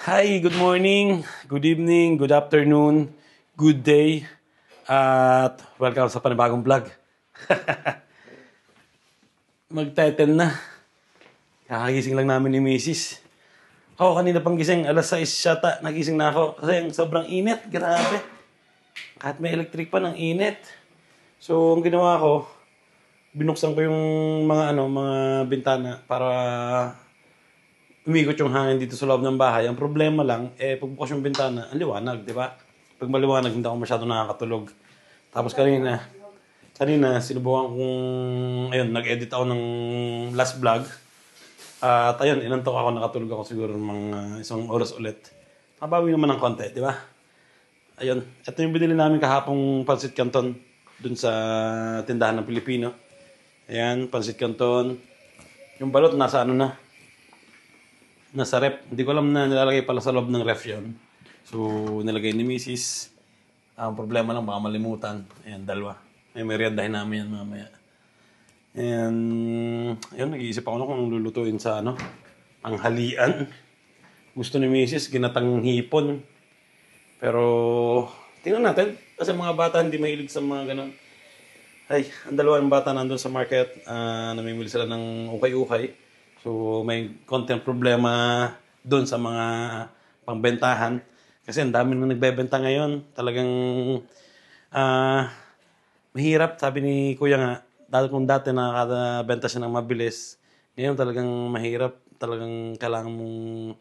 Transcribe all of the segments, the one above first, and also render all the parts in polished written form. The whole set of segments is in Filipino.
Hi, good morning, good evening, good afternoon, good day, at welcome sa panibagong vlog. Mag-title na. Kakagising lang namin ni Mrs. Ako kanina pang gising, alas 6 yata, nagising na ako. Kasi sobrang init, grabe. Kahit may electric pa ng init. So, ang ginawa ko, binuksan ko yung mga bintana para umikot yung hangin dito sa loob ng bahay. Ang problema lang, pagbukas yung bintana, ang liwanag, di ba? Pag maliwanag, hindi ako masyado nakakatulog. Tapos kanina, sinubukan kong, nag-edit ako ng last vlog. At ayun, inantok ako, nakatulog ako siguro mga isang oras ulit. Mabawi naman ng konti, di ba? Ayun, ito yung binili namin kahapong pansit canton dun sa tindahan ng Pilipino. Ayan, pansit canton. Yung balot nasa nasa ref. Hindi ko alam na nilalagay pala sa loob ng ref yun. So, nilagay ni Mrs. Ang problema lang, baka malimutan. Ayan, dalawa. May meriendahin namin yan mamaya. And, ayun, nag-iisip ako kung lulutuin sa tanghalian. Gusto ni Mrs. ginatang hipon. Pero, tingnan natin. Kasi mga bata hindi mahilig sa mga ganun. Ay, ang dalawang bata nandun sa market. Namimili sila ng ukay-ukay. So, may konting problema doon sa mga pangbentahan. Kasi ang dami na nagbebenta ngayon. Talagang mahirap. Sabi ni Kuya nga, kung dati nakakabenta siya ng mabilis, ngayon talagang mahirap. Talagang kailangan mong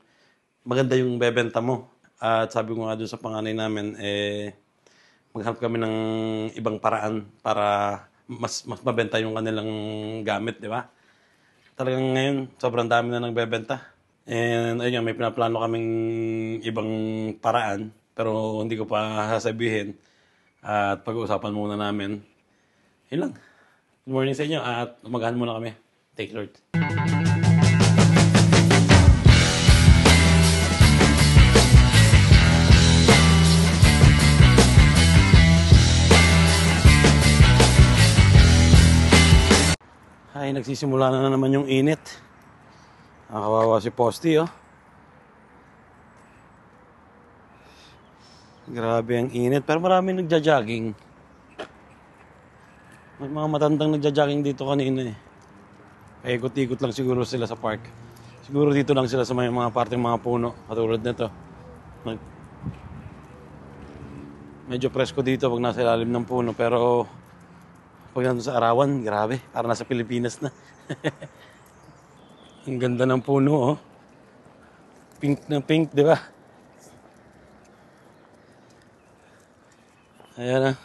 maganda yung bebenta mo. At sabi ko nga doon sa panganay namin, maghanap kami ng ibang paraan para mas mabenta yung kanilang gamit, di ba? Talagang ngayon, sobrang dami na nagbebenta. And ayun nga, may pinaplano kaming ibang paraan. Pero hindi ko pa sasabihin. At pag-uusapan muna namin. Yun lang. Good morning sa inyo. At umagahan muna kami. Thank you, Lord. Ay, nagsisimula na naman yung init. Nakakawawa si Posty, oh. Grabe ang init. Pero marami nagja-jogging. May mga matandang nagja-jogging dito kanina, eh. Paikot-ikot lang siguro sila sa park. Siguro dito lang sila sa may mga parteng mga puno. Katulad nito. Medyo presko dito pag nasa ilalim ng puno. Pero pag nandun sa arawan, grabe. Parang nasa Pilipinas na. Ang ganda ng puno, oh. Pink na pink, di ba? Ayan, ah.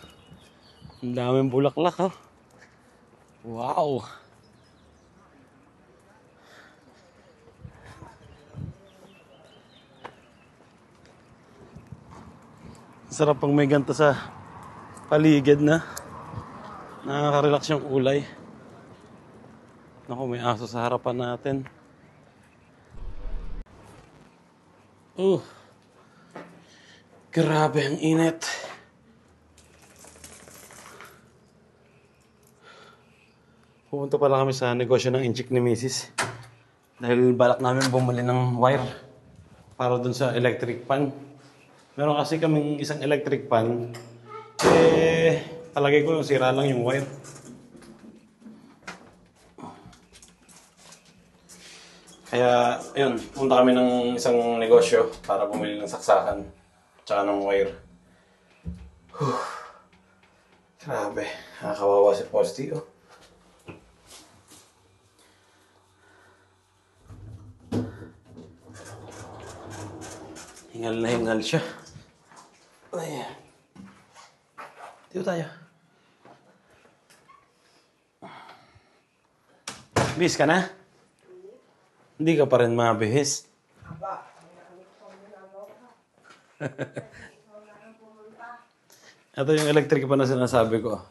Ang daming bulaklak, oh. Wow. Sarap pang may ganito sa paligid na. Nakaka-relax yung kulay. Naku, may aso sa harapan natin. Grabe ang init. Pupunta pala kami sa negosyo ng inchik ni Mrs. Dahil balak namin bumili ng wire para dun sa electric pan. Meron kasi kaming isang electric pan. Palagay ko sira lang yung wire. Kaya, ayun, punta kami ng isang negosyo para bumili ng saksakan tsaka ng wire. Grabe, nakakawawa si Posty, oh. Hingal na hingal siya. Ayan. Dito tayo. Bis ka na? Hindi ka pa rin mabihis. Ito yung electric pan na sinasabi ko.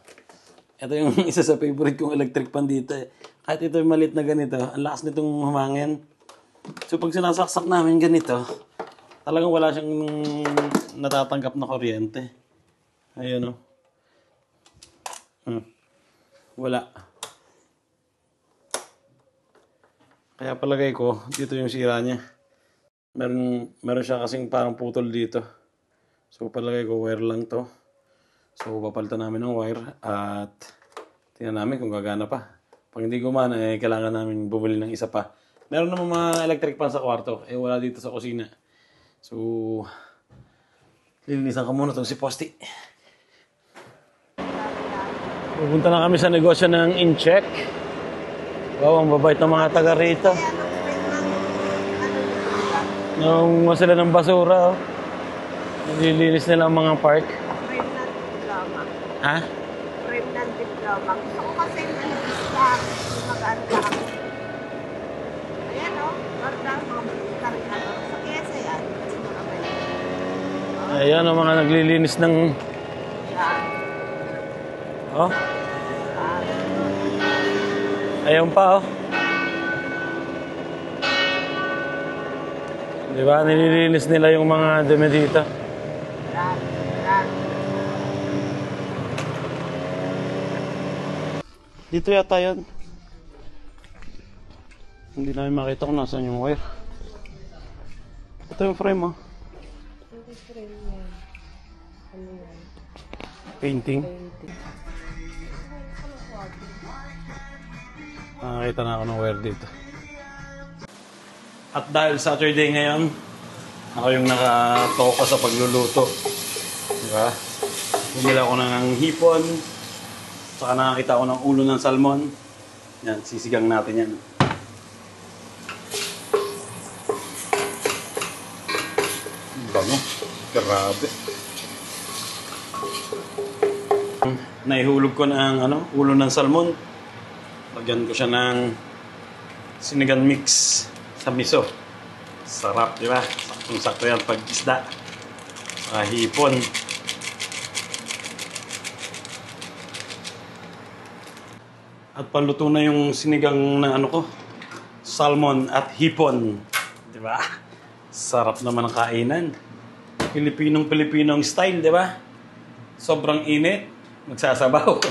Ito yung isa sa favorite kong electric pan dito, eh. Kahit ito yung maliit na ganito, ang lakas nitong humangin. So pag sinasaksak namin ganito, talagang wala siyang natatanggap na kuryente. Ayun, oh. Wala. Kaya palagay ko, dito yung sira niya. Meron siya kasing parang putol dito. So palagay ko wire lang to. So papalitan namin ng wire at tingnan namin kung gagana pa. Pag hindi gumana, kailangan namin bumili ng isa pa. Meron naman mga electric pan sa kwarto. Wala dito sa kusina. So, lilinisan ka muna itong si Posti. Pupunta na kami sa negosyo ng Incheck. Wow, ang babait ng mga taga rito. Nung sila ng basura, nililinis nila ang mga park. Remnant diploma. Ha? Remnant diploma. Gusto ko kasi isla, mag-ano ka kami. Ayan o, barda, mga karina. Sa kesa yan. Ayan ang mga naglilinis ng... Yan. Oh? Ayun pa oh. Diba? Nililinis nila yung mga dumi dito. Yan. Yan. Dito yata yan. Hindi namin makita kung nasan yung wire. Ito yung frame oh. Painting. Nakakita na ako ng wire dito. At dahil Saturday ngayon, ako yung nakatoka sa pagluluto. Diba? Bumili ako ng hipon. Saka nakakita ako ng ulo ng salmon. Yan, sisigang natin yan. Bango. Grabe. Naihulog ko ng ulo ng salmon. Lagyan ko siya ng sinigang mix sa miso. Sarap, di ba? Saktong-sakto yan pag isda. Saka hipon. At paluto na yung sinigang na salmon at hipon. Di ba? Sarap naman ang kainan. Pilipinong style, di ba? Sobrang init. Magsasabaw.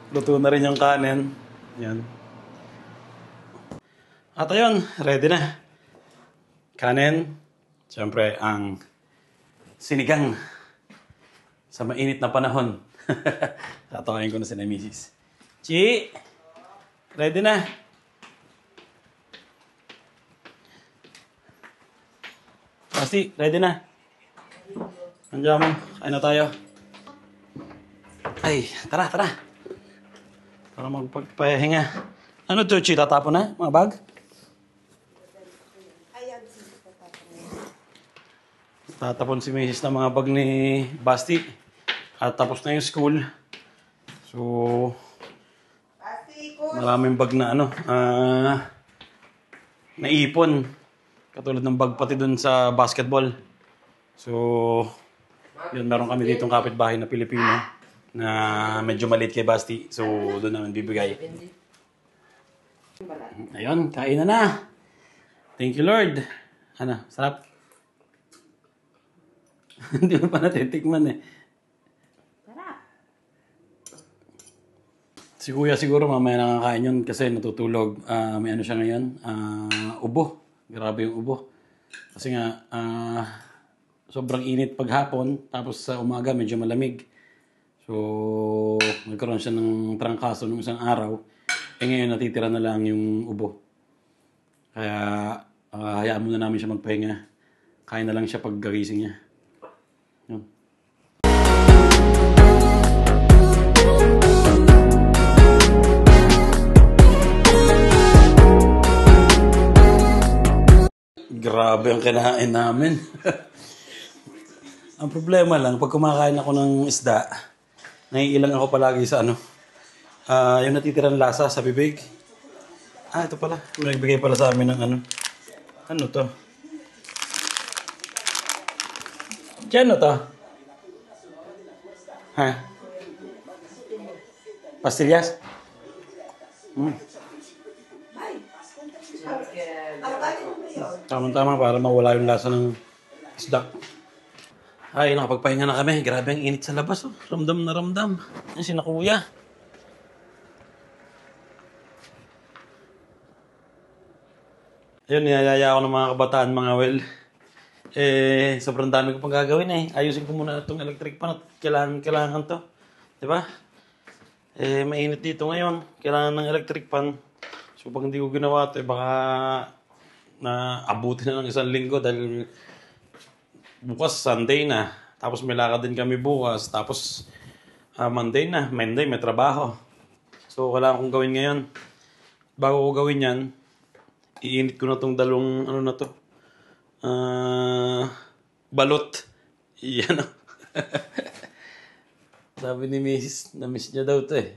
Luto na rin yung kanin. Yan. At ayun, ready na. Kanin. Siyempre, ang sinigang sa mainit na panahon. Tatawain ko na si na Mrs. Chi! Ready na. Pasti, ready na. Andiyan mo. Kain na tayo. Ay, tara. Para magpagpahinga. Ano to, Chi? Tatapon na? Mga bag? Ayan, sige ko tatapon. Tatapon si Mrs. ng mga bag ni Basti. At tapos na yung school. So, maraming bag na naipon. Katulad ng bag pati dun sa basketball. So, yun, meron kami ditong kapitbahay na Pilipino na medyo maliit kay Basti. So, doon namin bibigay. Ayun, kain na. Thank you, Lord. Ano, sarap? Hindi mo pa natitikman eh. Sarap. Si Kuya siguro mamaya nakakain yun kasi natutulog. May ano siya ngayon? Ubo. Grabe yung ubo. Kasi nga, sobrang init paghapon. Tapos sa umaga medyo malamig. So, nagkaroon siya ng trangkaso nung isang araw. Ngayon natitira na lang yung ubo. Kaya, hayaan muna namin siya magpahinga. Kain na lang siya pag gagising niya. Yun. Grabe ang kinain namin. Ang problema lang, pag kumakain ako ng isda, naiilang ako palagi sa yung natitirang lasa sa bibig. Ito pala. May nagbigay pala sa amin ng Ano to? Ano to? Ha? Pastillas? Tama-tama para mawala yung lasa ng isda. Ay, nakapagpahinga na kami. Grabe ang init sa labas. Oh. Ramdam na ramdam. Yan si na Kuya. Ayun, niyayaya ako ng mga kabataan, mga sobrang dami ko pang gagawin eh. Ayusin ko muna itong electric pan at kailangan to. Diba? Mainit dito ngayon. Kailangan ng electric pan. So, pag hindi ko ginawa ito, baka na abutin na ng 1 linggo dahil bukas Sunday na. Tapos may lakad din kami bukas. Tapos Monday may trabaho. So, kailangan kong gawin ngayon. Bago ko gawin yan, iinit ko na tong dalawang balot. Yan o. Sabi ni Mrs. na-miss niya daw ito eh.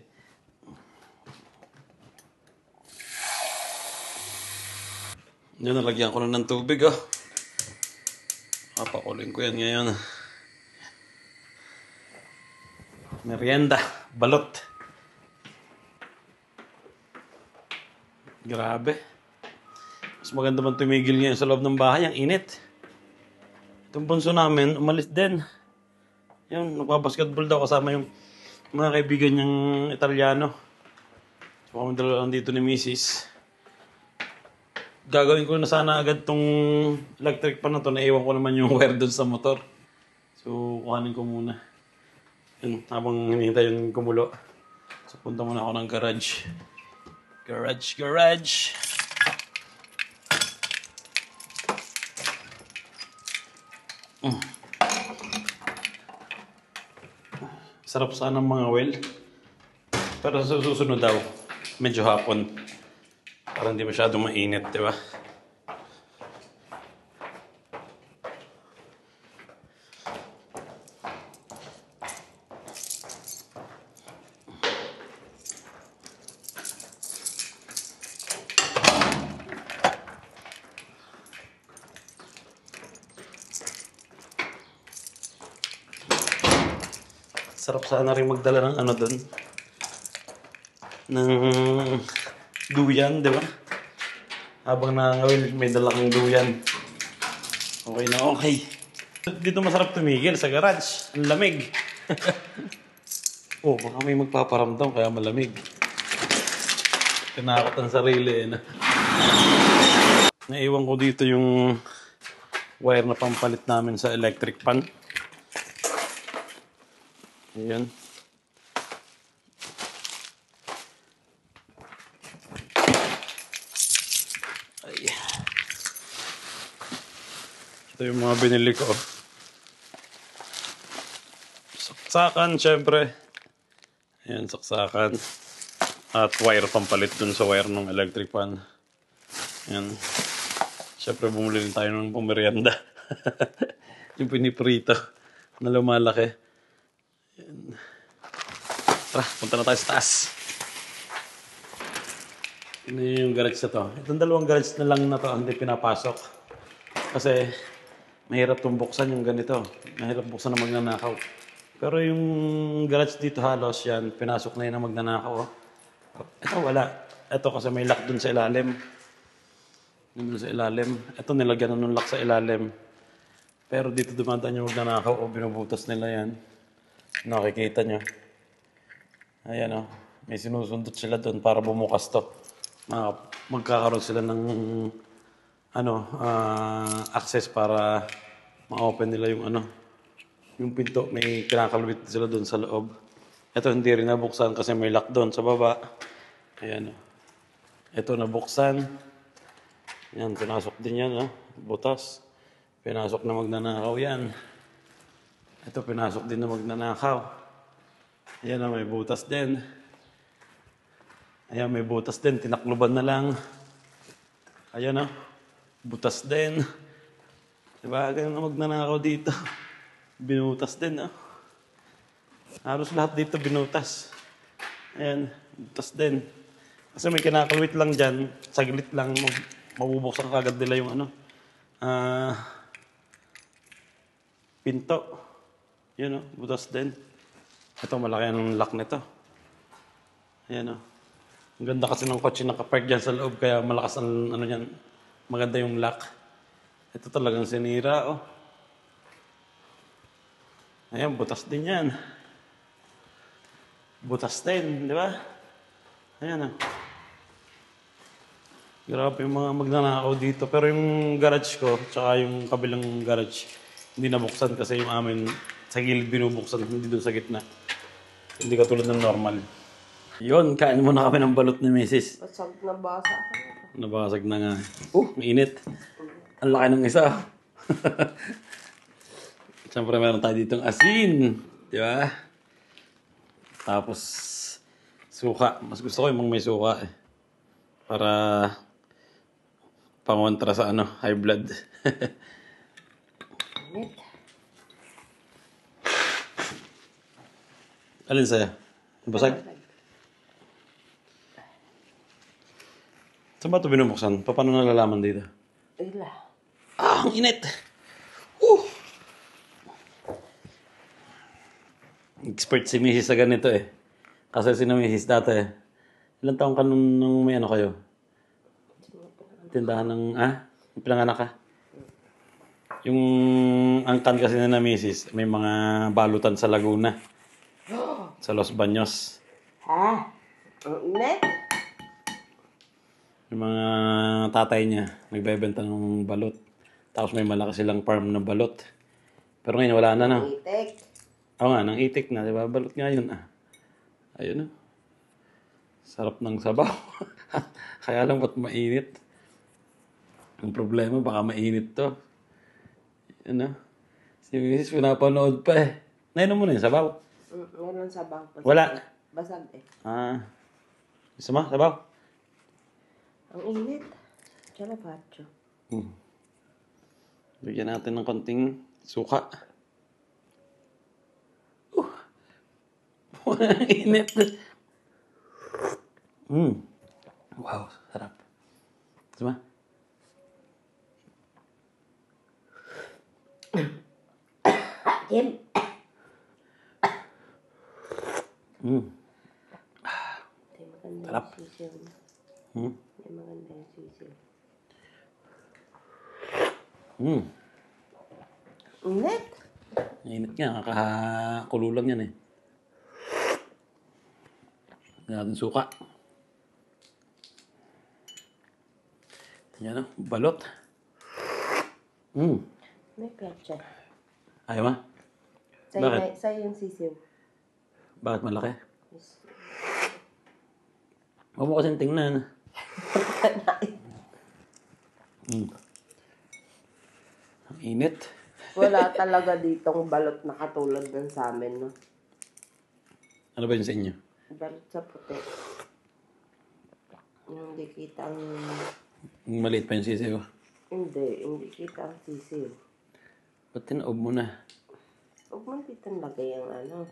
Yan, nalagyan ko na ng tubig oh. Papakulin ko yan ngayon. Merienda, balot. Grabe. Mas maganda man tumigil ngayon sa loob ng bahay, ang init. Itong bunso namin, umalis din. Yun, nagbabasketball daw kasama yung mga kaibigan niyang Italiano. So kami dalawa lang dito ni Mrs. Gagawin ko na sana agad tong electric pan na to. Naiwan ko naman yung wire dun sa motor. So kuhanin ko muna. Yun, habang hinihintay yung kumulo. So punta muna ako ng garage. Garage. Sarap sana ng mga well. Pero sa susunod daw, medyo hapon. Para hindi masyadong mainit, di ba? Sarap sana rin magdala ng doon. Ng duyan, di ba? Habang nangawil, may dala kang duyan. Okay na okay. Dito masarap tumigil sa garage. Ang lamig. Baka may magpaparamdam kaya malamig. Tinakot ang sarili na. Naiwan ko dito yung wire na pampalit namin sa electric pan. Ayan. Ay. Ito yung mga binili ko. Saksakan, syempre. Ayan, saksakan. At wire pampalit dun sa wire ng electric pan. Ayan. Syempre, bumili rin tayo ng pumerienda. Yung piniprito na lumalaki. Ayan. Tara, punta na tayo sa taas. Ano yung garage na to? Itong dalawang garage na lang na to hindi pinapasok. Kasi mahirap itong buksan yung ganito. Mahirap buksan na magnanakaw. Pero yung garage dito halos yan, pinasok na yun na magnanakaw. Ito wala. Ito kasi may lock dun sa ilalim. Dun sa ilalim. Ito nilagyan na ng lock sa ilalim. Pero dito dumadaan yung magnanakaw o binubutas nila yan. Nakikita nyo. Ayan o. May sinusundot sila doon para bumukas to. Magkakaroon sila ng access para ma-open nila yung yung pinto. May kinakalwit sila doon sa loob. Ito hindi rin nabuksan kasi may lock doon sa baba. Ayan o. Ito nabuksan. Ayan, pinasok din yan. Butas. Pinasok na magnanakaw yan. Ito, pinasok din na magnanakaw. Ayan may butas din. Ayan, may butas din. Tinakluban na lang. Ayan butas din. Diba? Ganun na magnanakaw dito. Binutas din, Halos lahat dito binutas. Ayan, butas din. Kasi may kinakalwit lang dyan. Saglit lang, mabubuksan kagad nila yung pinto. Yun butas din. Ito, malaki ang lock nito. Ayan Ang ganda kasi ng kotse nakapark dyan sa loob, kaya malakas ang yan. Maganda yung lock. Ito talagang sinira, Ayan, butas din yan. Butas din, di ba? Ayan Grabe yung mga magnanakaw dito. Pero yung garage ko, tsaka yung kabilang garage, hindi nabuksan kasi yung amin sa gilid binubuksan, hindi doon sa gitna. Hindi katulad ng normal. Yun, kain muna kami ng balot ni Mrs. Basag na basa. Nabasag na nga. Mainit. Ang laki ng isa. Siyempre meron tayo ditong asin. Di ba? Tapos, suka. Mas gusto ko yung may suka eh. Para pangontra sa high blood. Init. Alin sa'yo? Basag? Saan ba ito binubuksan? Paano nalalaman dito? Ila. Ah, ang init! Expert si Mrs. sa ganito eh. Kasi si Mrs. dati eh. Ilang taong ka nung may kayo? Tindahan ng, pinanganak ka? Yung angkan kasi na Mrs. may mga balutan sa Laguna. Sa Los Baños. Ha? Ang init? Yung mga tatay niya, nagbebenta ng balot. Tapos may malaki silang farm na balot. Pero ngayon wala na na. Itik. Oo nga, nang itik na, di ba? Balot nga yun Ayun Sarap ng sabaw. Kaya lang ba't mainit? Ang problema, baka mainit to. Si Mrs. pinapanood pa eh. Nainom mo na yung sabaw? Meron sabaw. Basag Wala. Basag eh. Gusto mo, sabaw? Ang init. Chalapacho. Bigyan natin ng konting suka. Ang init. Wow, sarap. Gusto mo? Kim. Sarap. Hindi maganda yung sisiw. Init. Init nga, kakakulo lang yan eh. Natin suka. Yan balot. May pecha. Ayaw mo? Bakit? Sa'yo yung sisiw. Bakit malaki? Huwag mo kasing tingnan. Ang init. Wala talaga ditong balot na katulad ng sa amin, no? Ano ba yun sa inyo? Balot sa puti. Yung hindi kita ang... Maliit pa yung sisiyo. Hindi kita ang sisiw. Ba't tinaob mo na? Huwag mo dito lagay ang ano.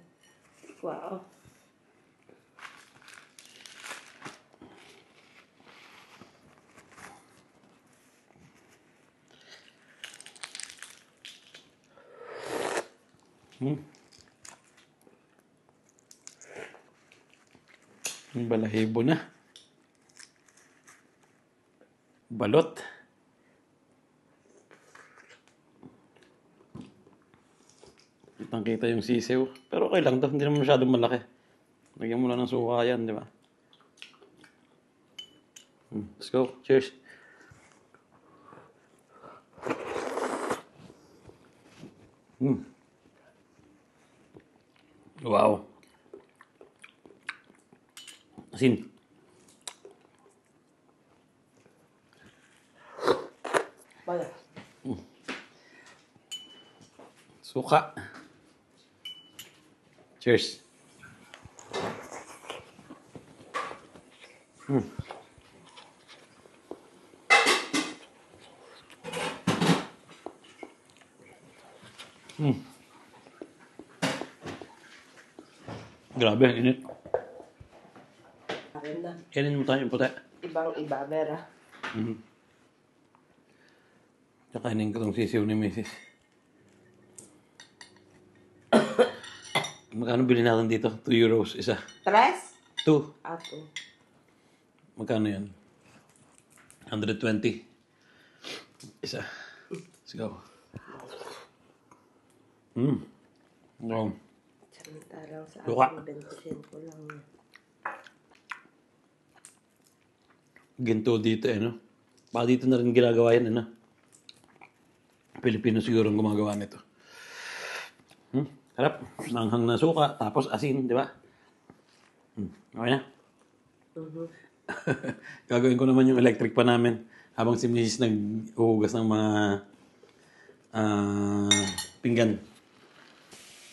Wow. Ang balahibo na. Balot. Kitang-kita yung sisiw. Pero okay lang daw. Hindi naman masyadong malaki. Lagyan mo lang ng suka yan, di ba? Let's go. Cheers. Wow. Asin. Wala. Suka. Cheers. Grabe, init. Akin na. Kainin mo tayo yung puti. Ibang-iba, Vera. Kakainin ko itong sisiw ni Mrs. Magkano bilhin natin dito? 2 euros isa. 3? 2. Ato. Magkano yan? 120. Isa. Let's go. Wow. Samantalang sa Suka. akin, 25 lang. Ginto dito no? Baka dito na rin ginagawa yan, ano? Pilipino siguro ang gumagawa nito. Harap, nanghang na suka, tapos asin, di ba? Okay na? Gagawin ko naman yung electric pa namin habang si Mrs. nag-uhugas ng mga pinggan.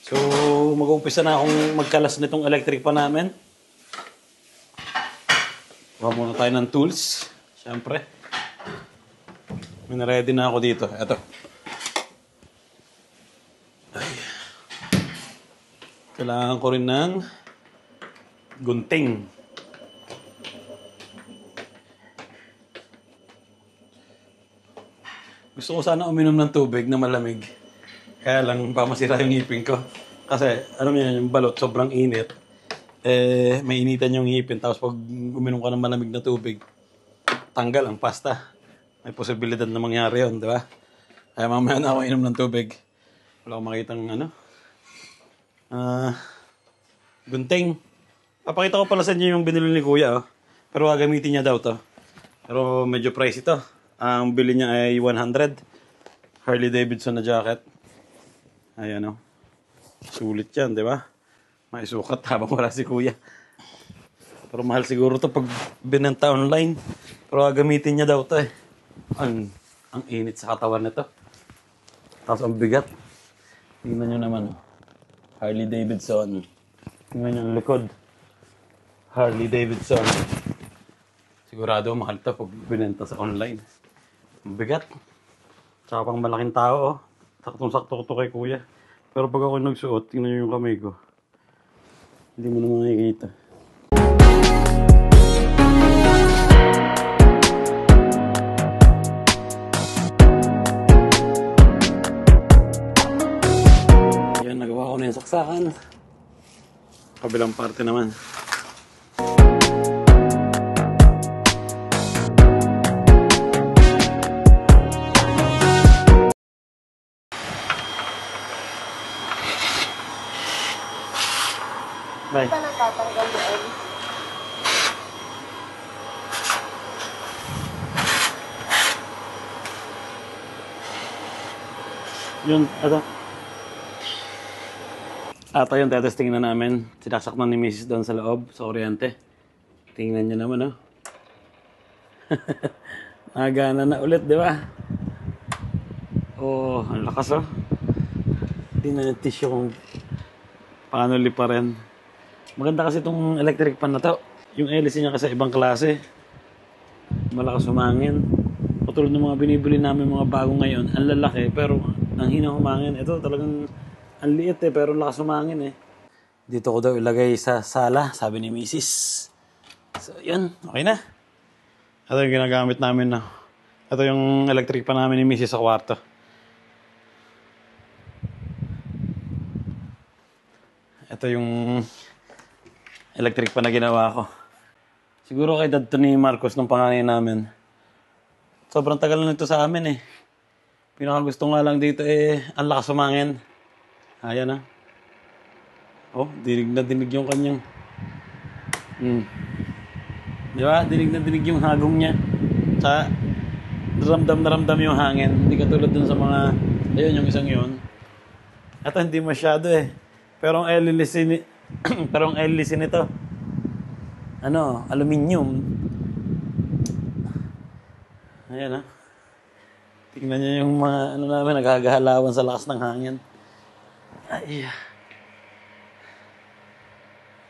So, mag-uumpisa na akong magkalas nitong electric pa namin. Kuha muna tayo ng tools. Siyempre. May na-ready na ako dito. Ito. Ay. Kailangan ko rin ng gunting. Gusto ko sana uminom ng tubig na malamig. Kaya lang, pamasira yung ngipin ko. Kasi, alam niyo, yung balot, sobrang init. May initan yung ngipin. Tapos pag uminom ka ng malamig na tubig, tanggal ang pasta. May posibilidad na mangyari yun, di ba? Kaya mamaya na ako inom ng tubig. Wala akong makitang gunting. Papakita ko pala sa inyo yung binili ni Kuya. Pero gagamitin niya daw to. Pero medyo price ito. Ang bili niya ay 100. Harley Davidson na jacket. Ayan o. Sulit yan, di ba? May sukat habang wala si Kuya. Pero mahal siguro to pag binenta online. Pero gagamitin niya daw to eh. Ang init sa katawan nito. Tapos ang bigat. Tingnan nyo naman. Harley Davidson. Tingnan nyo ang likod. Harley Davidson. Sigurado mahal to pag binenta sa online. Ang bigat. Tsaka pang malaking tao, oh. Saktong-sakto ko to kay Kuya. Pero pag ako nagsuot, tingnan nyo yung kamay ko. Hindi mo naman makikita. Yan, nagawa ko na yung saksakan. Kabilang parte naman. Bye. Ito natatanggal doon. Yun, ito. Ito yung tetesting na namin. Sinaksak na ni Mrs. doon sa loob, sa kuryente. Tingnan nyo naman, oh. Nagana na ulit, di ba? Oh, ang lakas, oh. Tingnan yung tissue kung paano lipa rin. Maganda kasi itong electric pan na to. Yung LC niya kasi ibang klase. Malakas humangin. Patulad ng mga binibili namin mga bago ngayon, ang lalaki pero ang hina humangin. Ito talagang ang liit eh, pero lakas humangin eh. Dito ko daw ilagay sa sala, sabi ni Mrs. So yun, okay na. Ito yung ginagamit namin na. Ito yung electric pan namin ni Mrs. sa kwarto. Ito yung electric pa na ginawa ko. Siguro kay dad to ni Marcos nung panganay namin. Sobrang tagal na nito sa amin eh. Pinakagusto nga lang dito eh, ang lakas humangin. Ayan ah. Oh, dinig na dinig yung kanyang. Di ba? Dinig na dinig yung hagong niya. Sa ramdam na ramdam yung hangin. Hindi katulad dun sa mga, ayun yung isang yun. Ito hindi masyado eh. Pero ang hélice nito, aluminium. Ayan ah. Tingnan niyo yung mga, namin, nagkagahalawan sa lakas ng hangin. Ay.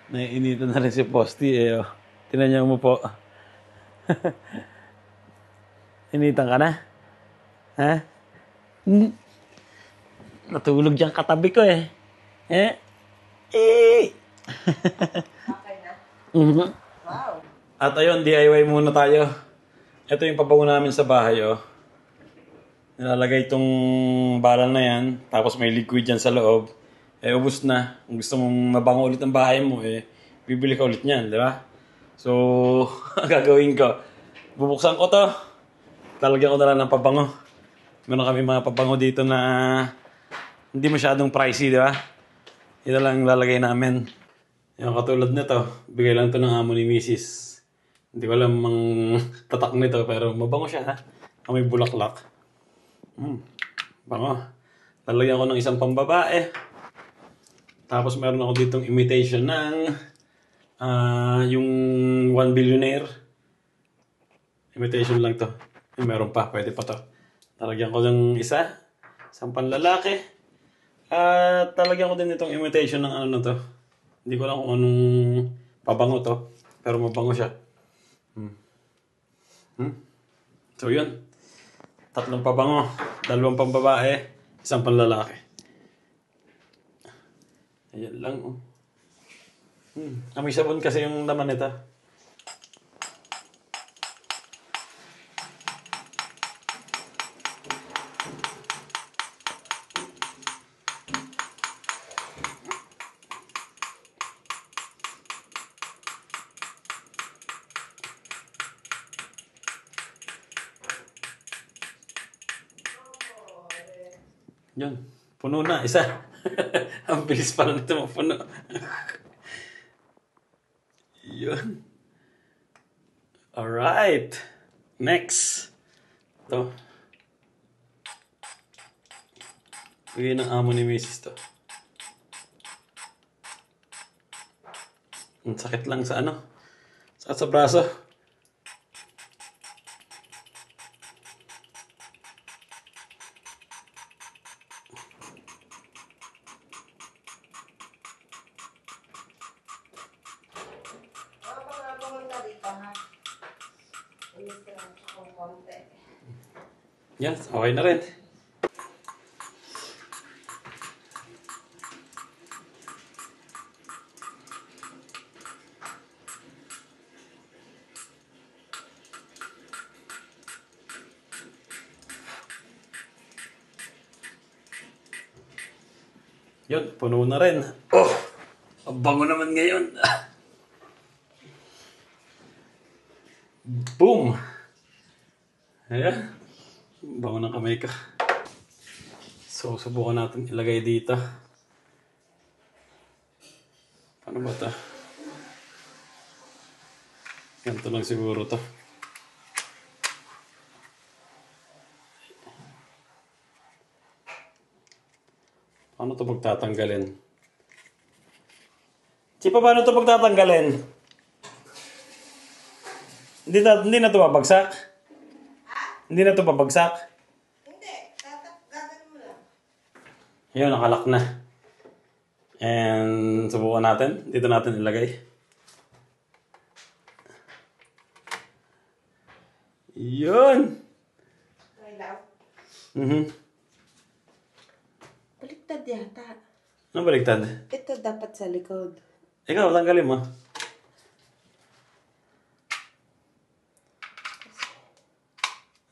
Naiinitan na rin si Posty eh. Oh. Tingnan niyo mo po. Initan ka na? Ha? Natulog dyan katabi ko eh. Okay na? Mm-hmm. Wow. At ayun, DIY muna tayo. Ito yung pabango namin sa bahay, oh. Nilalagay itong balal na yan, tapos may liquid dyan sa loob. Ubos na. Kung gusto mong mabango ulit ang bahay mo, bibili ka ulit niyan, di ba? So, gagawin ko. Bubuksan ko to. Lalagyan ko na lang ng pabango. Meron kami mga pabango dito na hindi masyadong pricey, di ba? Ito lang lalagay namin. Yung katulad nito, bigay lang to ng amo ni Mrs. Hindi ko alam ang tatak nito, pero mabango siya, ha? May bulaklak. Bango. Lalagyan ko ng isang pambabae. Tapos meron ako ditong imitation ng yung 1 billionaire. Imitation lang to. Meron pa, pwede pa to. Talagyan ko ng isang panlalaki. At talagyan ko din itong imitation ng ano na to. Hindi ko alam kung anong pabango to. Pero mabango siya. So yun. 3 pabango. 2 pambabae. 1 panlalaki. Ayan lang. Amoy sabon kasi yung laman nito. Yun. Puno na. Isa. Ang bilis pala nito mapuno. Yun. Alright. Next. Ito. Bigay ng amo ni Mrs. to. Ang sakit lang sa ano. Sakit sa braso. Yes, okay na rin. Yun, puno na rin. Oh! Ang bango naman ngayon. Boom! Ayan. Bango ng kamay ka. So, subukan natin ilagay dito. Paano ba ito? Ganito lang siguro to. Paano ito pagtatanggalin? Chipa, paano ito pagtatanggalin? Hindi na ito babagsak? Hindi na ito babagsak? Hindi. Gagawin mo lang. Ayun, nakalak na. And subukan natin. Dito natin ilagay. Yun! Try lang. Baliktad yata. Ano baliktad? Ito dapat sa likod. Ikaw, tanggalin mo.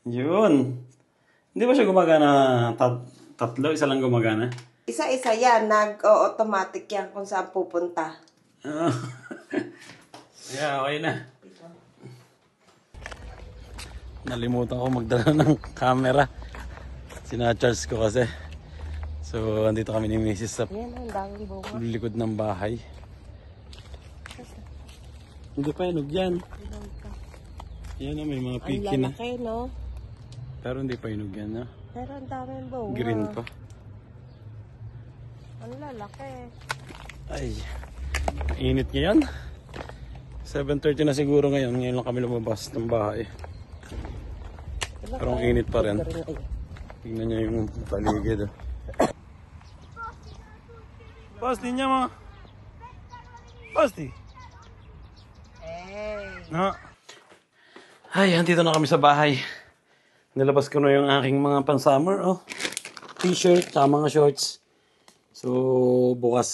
Yun. Hindi ba siya gumagana tatlo? Isa lang gumagana? Isa-isa yan. Nag-automatic yan kung saan pupunta. Yeah, okay na. Nalimutan ko magdala ng camera. Sina-charge ko kasi. So, andito kami ni Mrs. sa likod ng bahay. Hindi pa hinog yan. Yan may mga piki na. Ang lalaki, no? Pero hindi pa hinog yan, no? Pero ang daming bunga. Green pa. Ang lalaki. Ay, init ngayon. 7:30 na siguro ngayon. Ngayon lang kami lumabas ng bahay. Pero ang init pa rin. Tingnan niyo yung paligid. Pasti niya mo. Pasti. No. Ay, andito na kami sa bahay. Nilabas ko na yung aking mga pan-summer. Oh. T-shirt, tsaka mga shorts. So, bukas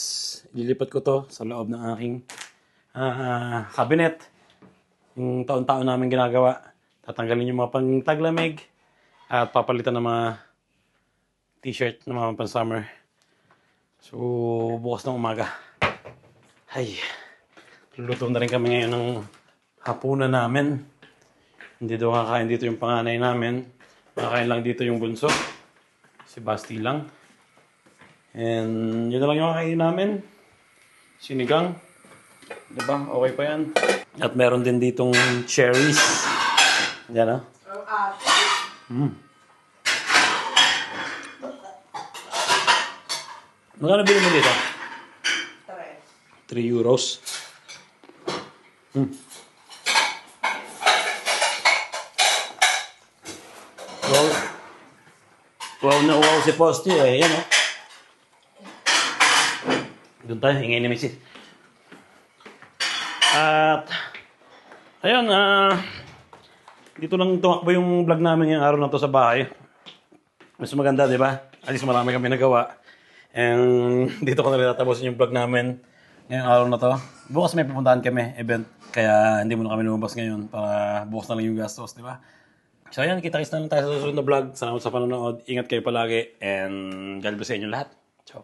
ililipat ko to sa loob ng aking cabinet. Yung taon-taon namin ginagawa. Tatanggalin yung mga pang-taglamig at papalitan ng mga t-shirt ng mga pan-summer. So, bukas ng umaga. Ay, luluto na rin kami ngayon ng hapunan namin. Hindi daw kakain dito yung panganay namin. Kakain lang dito yung bunso. Si Basti lang. And yun na lang yung kakain namin. Sinigang. Diba? Okay pa yan. At meron din ditong cherries. Yan, oh. Magkano bilhin mo dito? 3 euros. Wow. Wow na wow si Posti eh. Yan, oh. Doon tayo, hingay ni Mrs. At, ayun, dito lang tumakbo yung vlog namin yung araw na to sa bahay. Mas maganda, di ba? At least marami kami nagawa. And dito ko na rin tatapusin yung vlog namin ngayong araw na to. Bukas may pupuntahan kami, event. Kaya hindi muna kami lumabas ngayon para bukas na lang yung gastos, di ba? So ayun, kita-kits na lang tayo sa susunod na vlog. Salamat sa panonood. Ingat kayo palagi. And God bless sa inyo lahat. Ciao.